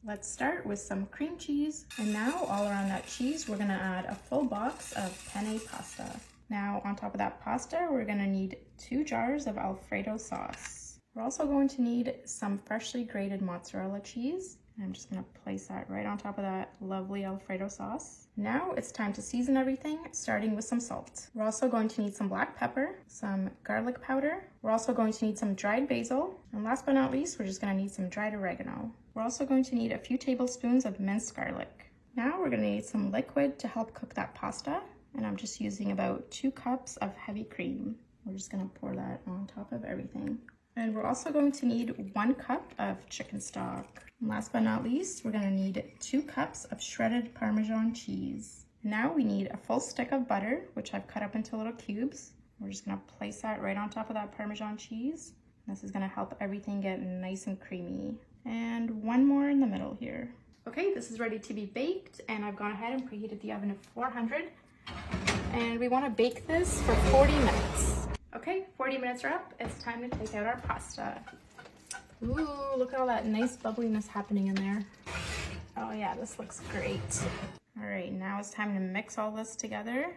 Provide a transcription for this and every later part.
Let's start with some cream cheese. And now all around that cheese, we're gonna add a full box of penne pasta. Now on top of that pasta, we're gonna need 2 jars of Alfredo sauce. We're also going to need some freshly grated mozzarella cheese. I'm just gonna place that right on top of that lovely Alfredo sauce. Now it's time to season everything, starting with some salt. We're also going to need some black pepper, some garlic powder. We're also going to need some dried basil. And last but not least, we're just gonna need some dried oregano. We're also going to need a few tablespoons of minced garlic. Now we're gonna need some liquid to help cook that pasta. And I'm just using about 2 cups of heavy cream. We're just gonna pour that on top of everything. And we're also going to need 1 cup of chicken stock. And last but not least, we're gonna need 2 cups of shredded Parmesan cheese. Now we need a full stick of butter, which I've cut up into little cubes. We're just gonna place that right on top of that Parmesan cheese. This is gonna help everything get nice and creamy. And 1 more in the middle here. Okay, this is ready to be baked, and I've gone ahead and preheated the oven at 400. And we wanna bake this for 40 minutes. Okay, 40 minutes are up. It's time to take out our pasta. Ooh, look at all that nice bubbliness happening in there. Oh yeah, this looks great. All right, now it's time to mix all this together.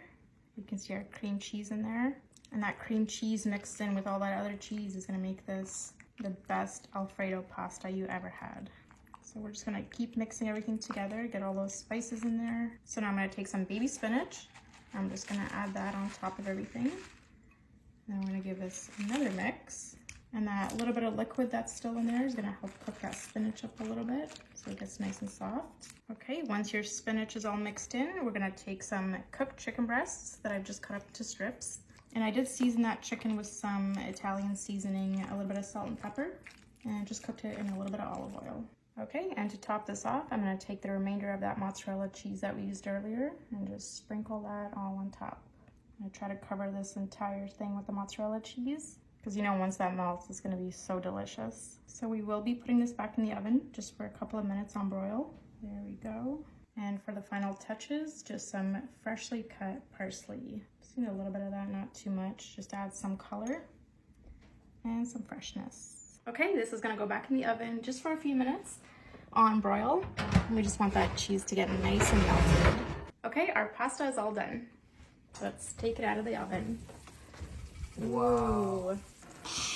You can see our cream cheese in there. And that cream cheese mixed in with all that other cheese is gonna make this the best Alfredo pasta you ever had. So we're just gonna keep mixing everything together, get all those spices in there. So now I'm gonna take some baby spinach. I'm just gonna add that on top of everything. And I'm gonna give this another mix. And that little bit of liquid that's still in there is gonna help cook that spinach up a little bit so it gets nice and soft. Okay, once your spinach is all mixed in, we're gonna take some cooked chicken breasts that I've just cut up into strips. And I did season that chicken with some Italian seasoning, a little bit of salt and pepper, and just cooked it in a little bit of olive oil. Okay, and to top this off, I'm gonna take the remainder of that mozzarella cheese that we used earlier and just sprinkle that all on top. I'm gonna try to cover this entire thing with the mozzarella cheese because you know once that melts, it's gonna be so delicious. So we will be putting this back in the oven just for a couple of minutes on broil. There we go. And for the final touches, just some freshly cut parsley. Just need a little bit of that, not too much, just to add some color and some freshness. Okay, this is gonna go back in the oven just for a few minutes on broil. We just want that cheese to get nice and melted. Okay, our pasta is all done. Let's take it out of the oven. Wow. Ooh, look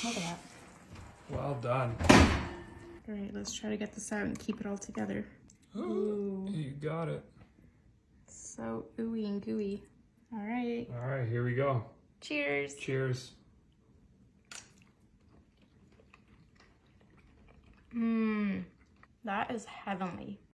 at that. Well done. All right, let's try to get this out and keep it all together. Ooh. You got it. So ooey and gooey. All right. All right, here we go. Cheers. Cheers. That is heavenly.